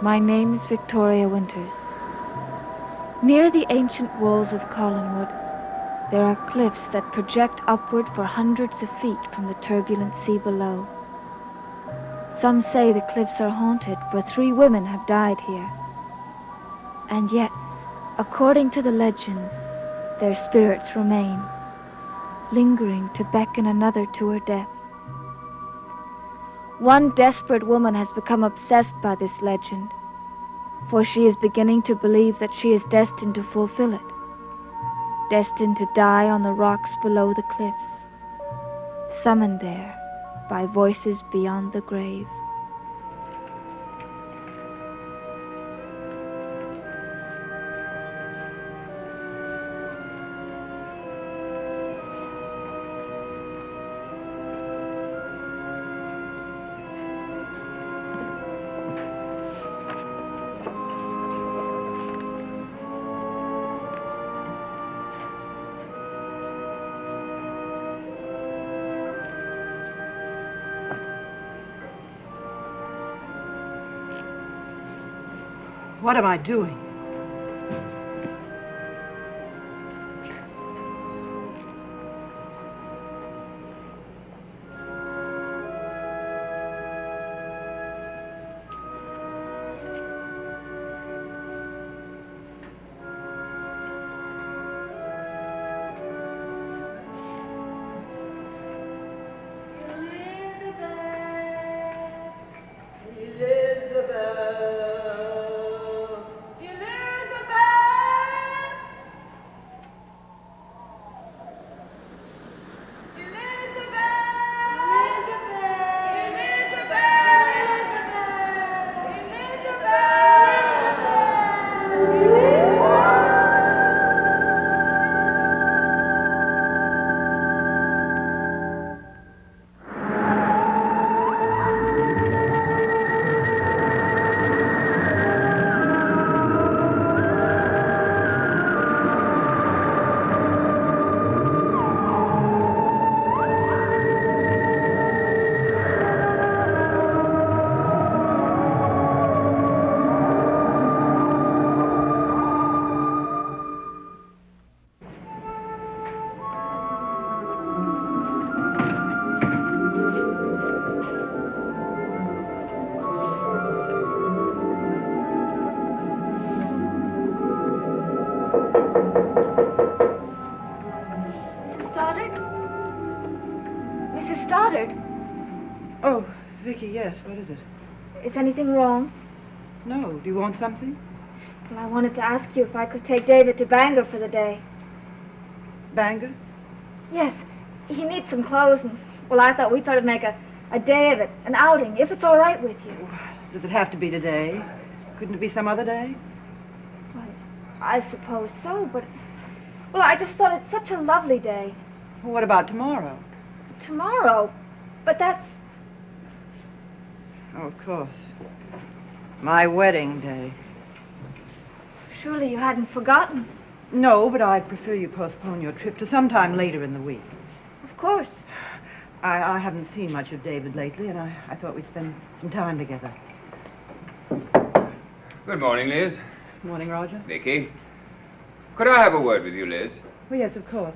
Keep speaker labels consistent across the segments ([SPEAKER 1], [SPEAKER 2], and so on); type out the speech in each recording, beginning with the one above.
[SPEAKER 1] My name is Victoria Winters. Near the ancient walls of Collinwood, there are cliffs that project upward for hundreds of feet from the turbulent sea below. Some say the cliffs are haunted, for 3 women have died here. And yet, according to the legends, their spirits remain, lingering to beckon another to her death. One desperate woman has become obsessed by this legend, for she is beginning to believe that she is destined to fulfill it, destined to die on the rocks below the cliffs, summoned there by voices beyond the grave.
[SPEAKER 2] What am I doing? Oh, Vicky, yes. What is it?
[SPEAKER 1] Is anything wrong?
[SPEAKER 2] No. Do you want something?
[SPEAKER 1] Well, I wanted to ask you if I could take David to Bangor for the day.
[SPEAKER 2] Bangor?
[SPEAKER 1] Yes. He needs some clothes, and, well, I thought we'd sort of make a day of it, an outing, if it's all right with you.
[SPEAKER 2] Does it have to be today? Couldn't it be some other day?
[SPEAKER 1] Well, I suppose so, but, well, I just thought it's such a lovely day.
[SPEAKER 2] Well, what about tomorrow?
[SPEAKER 1] Tomorrow? But that's...
[SPEAKER 2] Oh, of course. My wedding day.
[SPEAKER 1] Surely you hadn't forgotten.
[SPEAKER 2] No, but I'd prefer you postpone your trip to sometime later in the week.
[SPEAKER 1] Of course.
[SPEAKER 2] I haven't seen much of David lately, and I thought we'd spend some time together.
[SPEAKER 3] Good morning, Liz.
[SPEAKER 2] Morning, Roger.
[SPEAKER 3] Vicky. Could I have a word with you, Liz?
[SPEAKER 2] Well, yes, of course.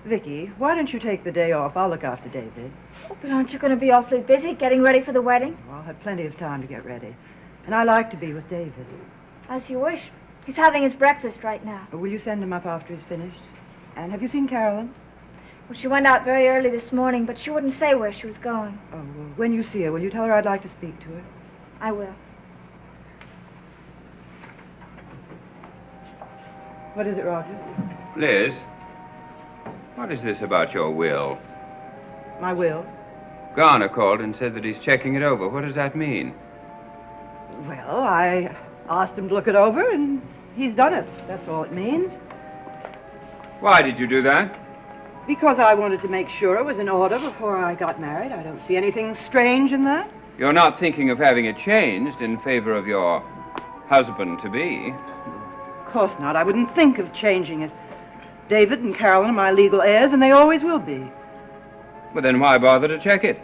[SPEAKER 2] Vicky, why don't you take the day off? I'll look after David.
[SPEAKER 1] Oh, but aren't you going to be awfully busy getting ready for the wedding?
[SPEAKER 2] Well, I'll have plenty of time to get ready. And I like to be with David.
[SPEAKER 1] As you wish. He's having his breakfast right now.
[SPEAKER 2] Will you send him up after he's finished? And have you seen Carolyn?
[SPEAKER 1] Well, she went out very early this morning, but she wouldn't say where she was going.
[SPEAKER 2] Oh, well, when you see her, will you tell her I'd like to speak to her?
[SPEAKER 1] I will.
[SPEAKER 2] What is it, Roger?
[SPEAKER 3] Liz, what is this about your will?
[SPEAKER 2] My will?
[SPEAKER 3] Garner called and said that he's checking it over. What does that mean?
[SPEAKER 2] Well, I asked him to look it over, and he's done it. That's all it means.
[SPEAKER 3] Why did you do that?
[SPEAKER 2] Because I wanted to make sure it was in order before I got married. I don't see anything strange in that.
[SPEAKER 3] You're not thinking of having it changed in favor of your husband-to-be?
[SPEAKER 2] Of course not. I wouldn't think of changing it. David and Carolyn are my legal heirs, and they always will be.
[SPEAKER 3] Well, then why bother to check it?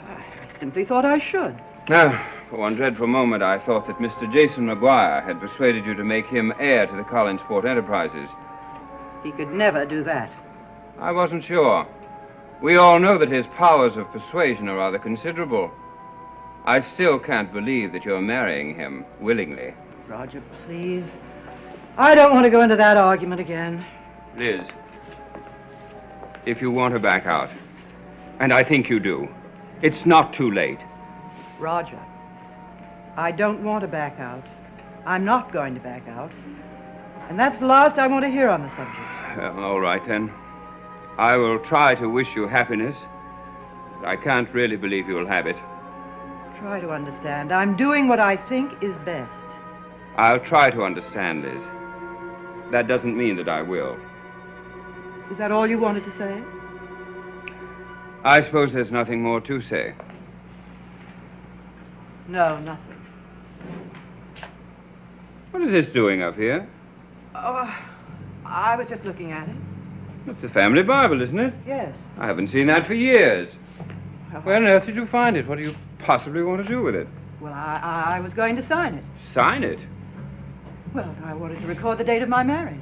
[SPEAKER 2] I simply thought I should.
[SPEAKER 3] Now, For one dreadful moment, I thought that Mr. Jason Maguire had persuaded you to make him heir to the Collinsport enterprises.
[SPEAKER 2] He could never do that.
[SPEAKER 3] I wasn't sure. We all know that his powers of persuasion are rather considerable. I still can't believe that you're marrying him willingly.
[SPEAKER 2] Roger, please. I don't want to go into that argument again.
[SPEAKER 3] Liz, if you want to back out, and I think you do, it's not too late.
[SPEAKER 2] Roger, I don't want to back out. I'm not going to back out. And that's the last I want to hear on the subject.
[SPEAKER 3] All right, then. I will try to wish you happiness, but I can't really believe you'll have it.
[SPEAKER 2] Try to understand. I'm doing what I think is best.
[SPEAKER 3] I'll try to understand, Liz. That doesn't mean that I will.
[SPEAKER 2] Is that all you wanted to say?
[SPEAKER 3] I suppose there's nothing more to say.
[SPEAKER 2] No, nothing.
[SPEAKER 3] What is this doing up here?
[SPEAKER 2] Oh, I was just looking at it.
[SPEAKER 3] It's the family Bible, isn't it?
[SPEAKER 2] Yes.
[SPEAKER 3] I haven't seen that for years.
[SPEAKER 2] Well,
[SPEAKER 3] Where on earth did you find it? What do you possibly want to do with it?
[SPEAKER 2] Well, I was going to sign it.
[SPEAKER 3] Sign it?
[SPEAKER 2] Well, I wanted to record the date of my marriage.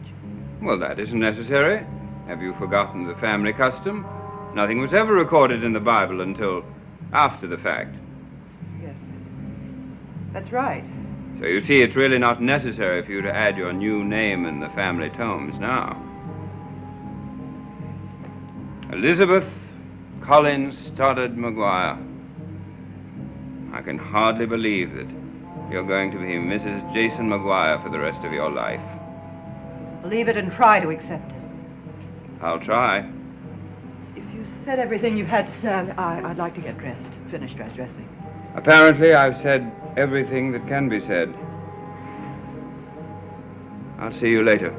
[SPEAKER 3] Well, that isn't necessary. Have you forgotten the family custom? Nothing was ever recorded in the Bible until after the fact.
[SPEAKER 2] Yes. That's right.
[SPEAKER 3] So you see, it's really not necessary for you to add your new name in the family tomes now. Elizabeth Collins Stoddard Maguire. I can hardly believe that you're going to be Mrs. Jason Maguire for the rest of your life.
[SPEAKER 2] Believe it and try to accept it.
[SPEAKER 3] I'll try.
[SPEAKER 2] If you said everything you had to say, I'd like to get dressed. Finish dressing.
[SPEAKER 3] Apparently, I've said everything that can be said. I'll see you later.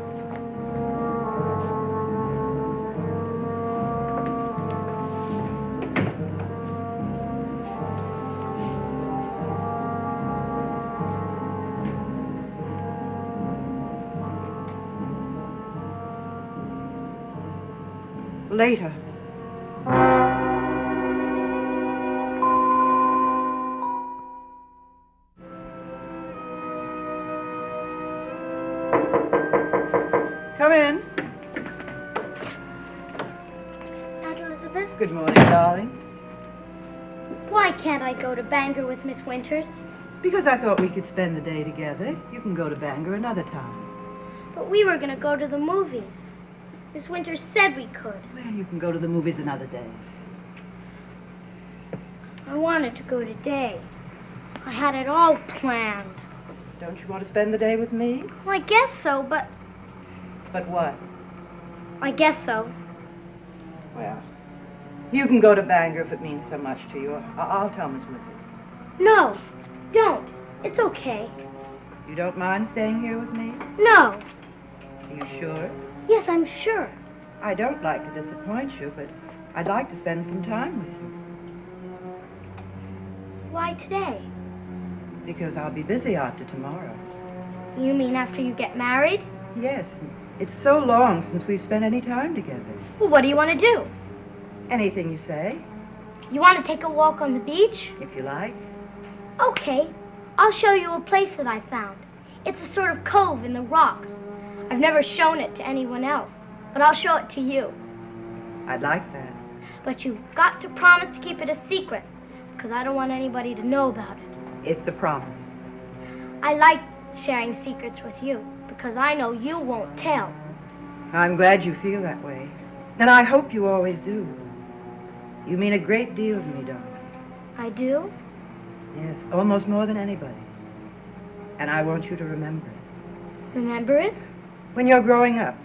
[SPEAKER 2] Later. Come in.
[SPEAKER 4] Aunt Elizabeth,
[SPEAKER 2] Good morning, darling.
[SPEAKER 4] why can't I go to Bangor with Miss Winters?
[SPEAKER 2] Because I thought we could spend the day together. You can go to Bangor another time.
[SPEAKER 4] But we were going to go to the movies. Miss Winters said we could.
[SPEAKER 2] Well, you can go to the movies another day.
[SPEAKER 4] I wanted to go today. I had it all planned.
[SPEAKER 2] Don't you want to spend the day with me?
[SPEAKER 4] Well, I guess so, but
[SPEAKER 2] But what?
[SPEAKER 4] I guess so.
[SPEAKER 2] Well, you can go to Bangor if it means so much to you. I'll tell Miss Winters.
[SPEAKER 4] No, don't. It's okay.
[SPEAKER 2] You don't mind staying here with me?
[SPEAKER 4] No.
[SPEAKER 2] Are you sure?
[SPEAKER 4] Yes, I'm sure.
[SPEAKER 2] I don't like to disappoint you, but I'd like to spend some time with you.
[SPEAKER 4] Why today?
[SPEAKER 2] Because I'll be busy after tomorrow.
[SPEAKER 4] You mean after you get married?
[SPEAKER 2] Yes. It's so long since we've spent any time together.
[SPEAKER 4] Well, what do you want to do?
[SPEAKER 2] Anything you say,
[SPEAKER 4] You want to take a walk on the beach?
[SPEAKER 2] if you like.
[SPEAKER 4] Okay. I'll show you a place that I found. It's a sort of cove in the rocks. I've never shown it to anyone else, but I'll show it to you.
[SPEAKER 2] I'd like that.
[SPEAKER 4] But you've got to promise to keep it a secret, because I don't want anybody to know about it.
[SPEAKER 2] It's a promise.
[SPEAKER 4] I like sharing secrets with you, because I know you won't tell.
[SPEAKER 2] I'm glad you feel that way. And I hope you always do. You mean a great deal to me, darling.
[SPEAKER 4] I do?
[SPEAKER 2] Yes, almost more than anybody. And I want you to remember it.
[SPEAKER 4] Remember it?
[SPEAKER 2] When you're growing up,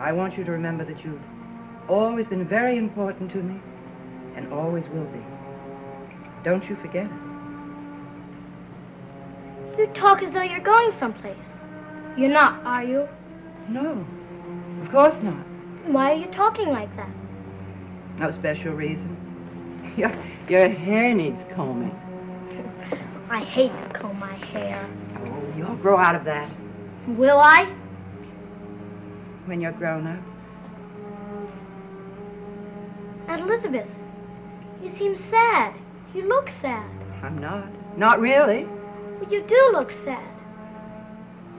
[SPEAKER 2] I want you to remember that you've always been very important to me and always will be. Don't you forget it.
[SPEAKER 4] You talk as though you're going someplace. You're not, are you?
[SPEAKER 2] No, of course not.
[SPEAKER 4] Why are you talking like that?
[SPEAKER 2] No special reason. Your hair needs combing.
[SPEAKER 4] I hate to comb my hair.
[SPEAKER 2] Oh, you'll grow out of that
[SPEAKER 4] Will I?
[SPEAKER 2] when you're grown up.
[SPEAKER 4] Aunt Elizabeth, you seem sad. You look sad.
[SPEAKER 2] I'm not. Not really.
[SPEAKER 4] Well, you do look sad.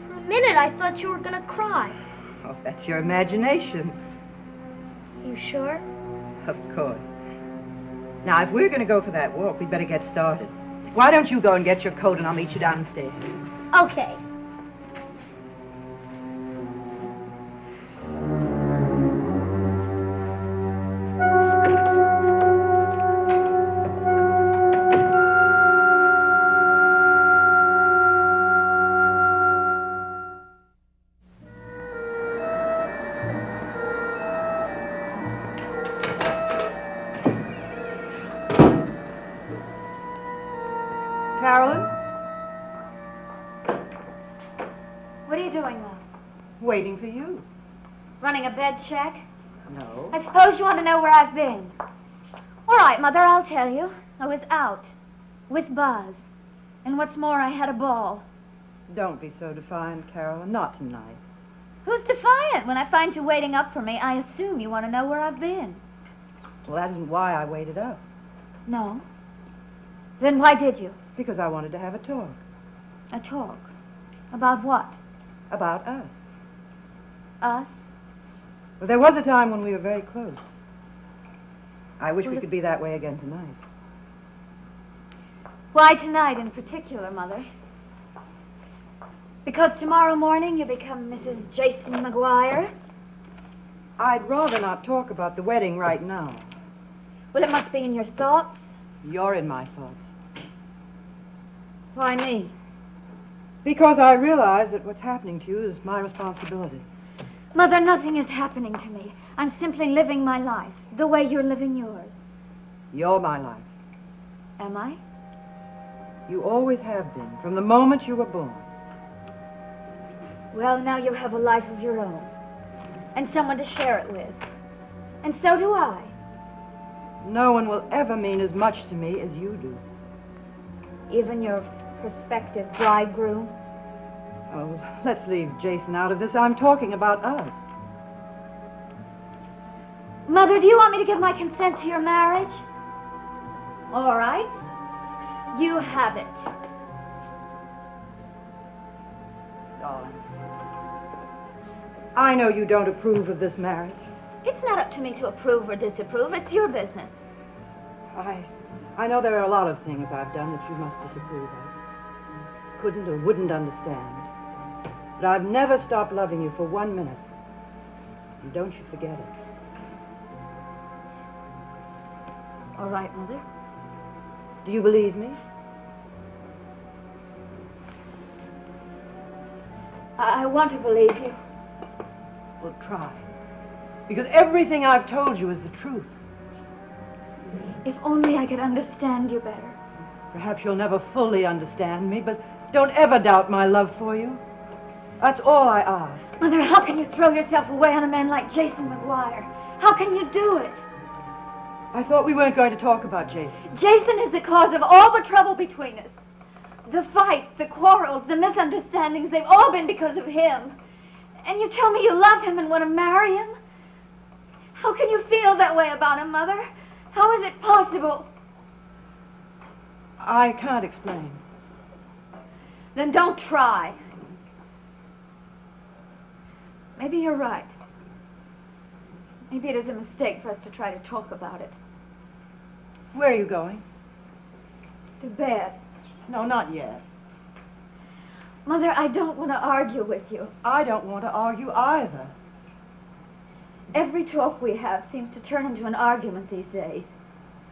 [SPEAKER 4] For a minute, I thought you were going to cry.
[SPEAKER 2] Oh, that's your imagination.
[SPEAKER 4] You sure?
[SPEAKER 2] Of course. Now, if we're going to go for that walk, we'd better get started. Why don't you go and get your coat and I'll meet you downstairs?
[SPEAKER 4] Okay.
[SPEAKER 2] Carolyn?
[SPEAKER 5] What are you doing, love?
[SPEAKER 2] Waiting for you.
[SPEAKER 5] Running a bed check?
[SPEAKER 2] No.
[SPEAKER 5] I suppose you want to know where I've been. All right, Mother, I'll tell you. I was out with Buzz. And what's more, I had a ball.
[SPEAKER 2] Don't be so defiant, Carolyn. Not tonight.
[SPEAKER 5] Who's defiant? When I find you waiting up for me, I assume you want to know where I've been.
[SPEAKER 2] Well, that isn't why I waited up.
[SPEAKER 5] No? Then why did you?
[SPEAKER 2] Because I wanted to have a talk.
[SPEAKER 5] A talk? About what?
[SPEAKER 2] About us.
[SPEAKER 5] Us?
[SPEAKER 2] Well, there was a time when we were very close. I wish we
[SPEAKER 5] Well,
[SPEAKER 2] could be that way again tonight.
[SPEAKER 5] Why tonight in particular, Mother? Because tomorrow morning you become Mrs. Jason McGuire?
[SPEAKER 2] I'd rather not talk about the wedding right now.
[SPEAKER 5] Well, it must be in your thoughts.
[SPEAKER 2] You're in my thoughts.
[SPEAKER 5] Why me?
[SPEAKER 2] Because I realize that what's happening to you is my responsibility.
[SPEAKER 5] Mother, nothing is happening to me. I'm simply living my life, the way you're living yours.
[SPEAKER 2] You're my life.
[SPEAKER 5] Am I?
[SPEAKER 2] You always have been, from the moment you were born.
[SPEAKER 5] Well, now you have a life of your own. And someone to share it with. And so do I.
[SPEAKER 2] No one will ever mean as much to me as you do.
[SPEAKER 5] Even your prospective bridegroom.
[SPEAKER 2] Oh, let's leave Jason out of this. I'm talking about us.
[SPEAKER 5] Mother, do you want me to give my consent to your marriage? All right. You have it.
[SPEAKER 2] Darling, I know you don't approve of this marriage.
[SPEAKER 5] It's not up to me to approve or disapprove. It's your business.
[SPEAKER 2] I know there are a lot of things I've done that you must disapprove of. Couldn't or wouldn't understand. But I've never stopped loving you for 1 minute. And don't you forget it.
[SPEAKER 5] All right, Mother.
[SPEAKER 2] Do you believe me?
[SPEAKER 5] I want to believe you.
[SPEAKER 2] Well, try. Because everything I've told you is the truth.
[SPEAKER 5] If only I could understand you better.
[SPEAKER 2] Perhaps you'll never fully understand me, but don't ever doubt my love for you. That's all I ask.
[SPEAKER 5] Mother, how can you throw yourself away on a man like Jason McGuire? How can you do it?
[SPEAKER 2] I thought we weren't going to talk about Jason.
[SPEAKER 5] Jason is the cause of all the trouble between us. The fights, the quarrels, the misunderstandings, they've all been because of him. And you tell me you love him and want to marry him? How can you feel that way about him, Mother? How is it possible?
[SPEAKER 2] I can't explain.
[SPEAKER 5] Then don't try. Maybe you're right. Maybe it is a mistake for us to try to talk about it.
[SPEAKER 2] Where are you going?
[SPEAKER 5] To bed.
[SPEAKER 2] No, not yet.
[SPEAKER 5] Mother, I don't want to argue with you.
[SPEAKER 2] I don't want to argue either.
[SPEAKER 5] Every talk we have seems to turn into an argument these days.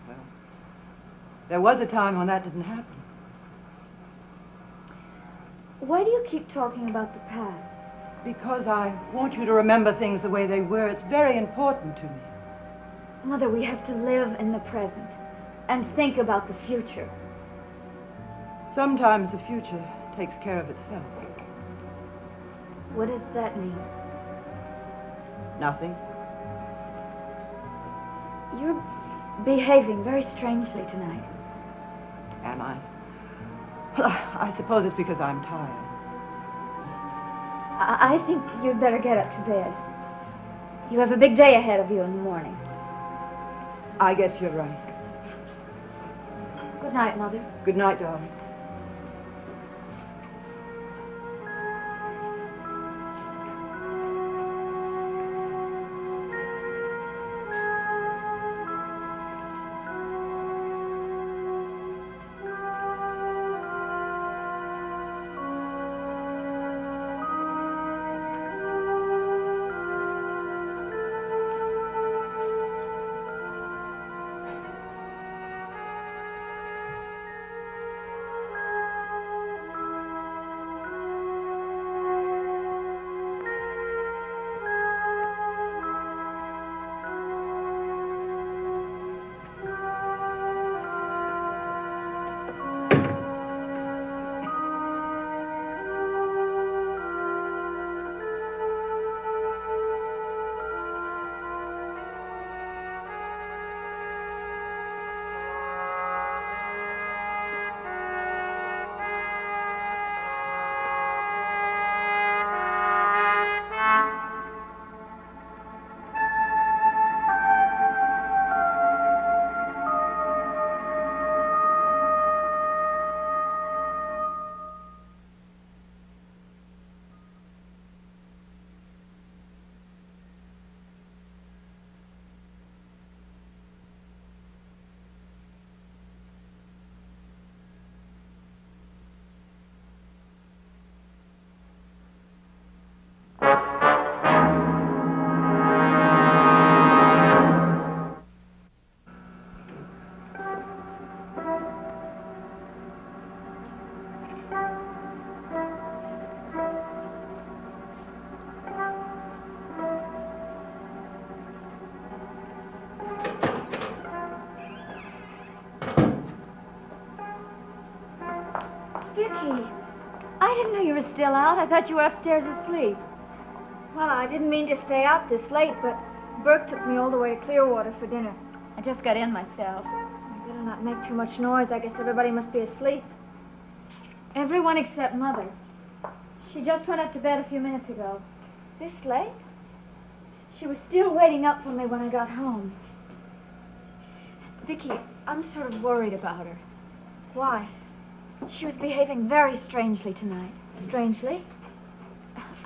[SPEAKER 2] Well, there was a time when that didn't happen.
[SPEAKER 5] Why do you keep talking about the past?
[SPEAKER 2] Because I want you to remember things the way they were. It's very important to me.
[SPEAKER 5] Mother, we have to live in the present and think about the future.
[SPEAKER 2] Sometimes the future takes care of itself.
[SPEAKER 5] What does that mean?
[SPEAKER 2] Nothing.
[SPEAKER 5] You're behaving very strangely tonight.
[SPEAKER 2] Am I? Well, I suppose it's because I'm tired.
[SPEAKER 5] I think you'd better get up to bed. You have a big day ahead of you in the morning.
[SPEAKER 2] I guess you're right.
[SPEAKER 5] Good Good night, Mother.
[SPEAKER 2] Good night, darling.
[SPEAKER 5] Vicky, I didn't know you were still out. I thought you were upstairs asleep.
[SPEAKER 1] Well, I didn't mean to stay out this late, but Burke took me all the way to Clearwater for dinner.
[SPEAKER 5] I just got in myself.
[SPEAKER 1] I better not make too much noise. I guess everybody must be asleep.
[SPEAKER 5] Everyone except Mother. She just went up to bed a few minutes ago.
[SPEAKER 1] This late?
[SPEAKER 5] She was still waiting up for me when I got home. Vicky, I'm sort of worried about her.
[SPEAKER 1] Why?
[SPEAKER 5] She was behaving very strangely tonight.
[SPEAKER 1] Strangely?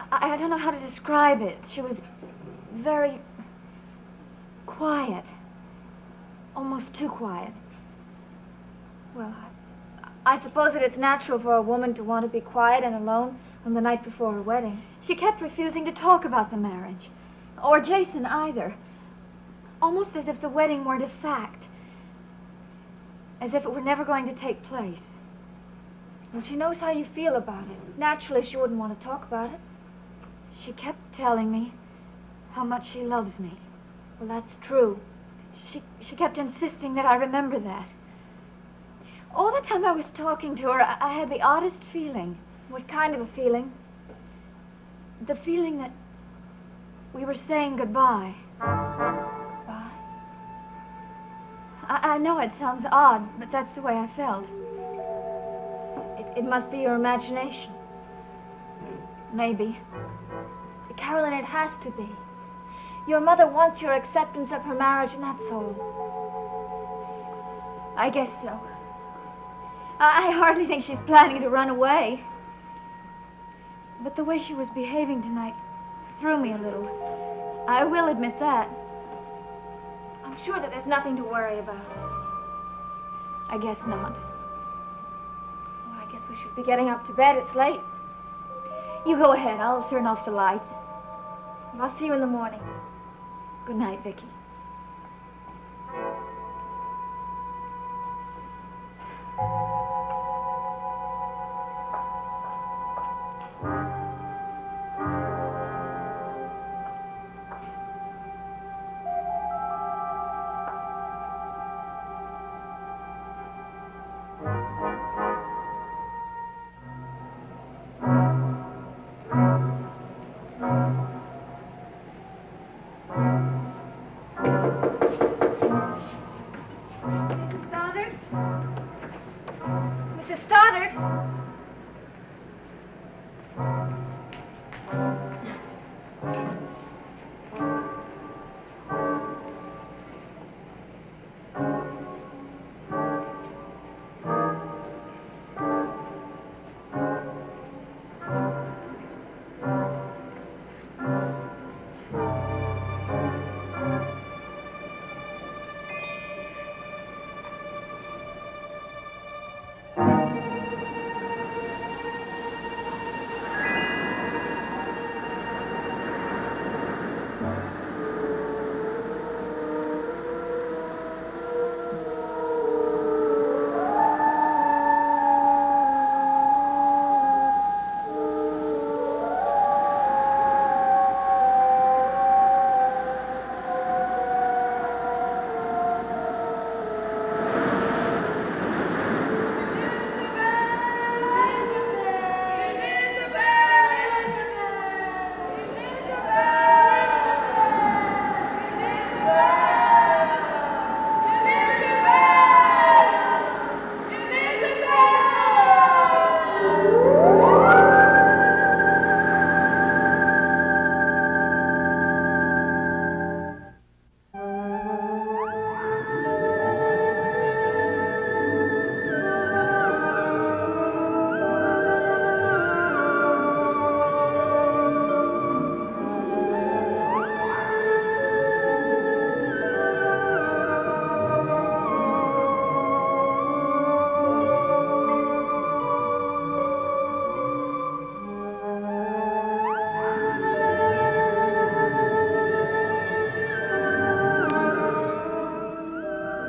[SPEAKER 5] I don't know how to describe it. She was very quiet. Almost too quiet.
[SPEAKER 1] Well, I suppose that it's natural for a woman to want to be quiet and alone on the night before her wedding.
[SPEAKER 5] She kept refusing to talk about the marriage. Or Jason either. Almost as if the wedding weren't a fact. As if it were never going to take place.
[SPEAKER 1] Well, she knows how you feel about it. Naturally, she wouldn't want to talk about it.
[SPEAKER 5] She kept telling me how much she loves me.
[SPEAKER 1] Well, that's true.
[SPEAKER 5] She kept insisting that I remember that. All the time I was talking to her, I had the oddest feeling.
[SPEAKER 1] What kind of a feeling?
[SPEAKER 5] The feeling that we were saying goodbye.
[SPEAKER 1] Goodbye?
[SPEAKER 5] I know it sounds odd, but that's the way I felt.
[SPEAKER 1] It must be your imagination.
[SPEAKER 5] Maybe.
[SPEAKER 1] Carolyn, it has to be. Your mother wants your acceptance of her marriage, and that's all.
[SPEAKER 5] I guess so. I hardly think she's planning to run away. But the way she was behaving tonight threw me a little. I will admit that.
[SPEAKER 1] I'm sure that there's nothing to worry about.
[SPEAKER 5] I guess not.
[SPEAKER 1] Well, I guess we should be getting up to bed. It's late.
[SPEAKER 5] You go ahead. I'll turn off the lights.
[SPEAKER 1] I'll see you in the morning.
[SPEAKER 5] Good night, Vicky.
[SPEAKER 1] Mrs. Stoddard?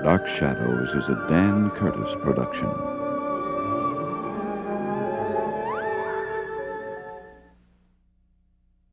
[SPEAKER 6] Dark Shadows is a Dan Curtis production.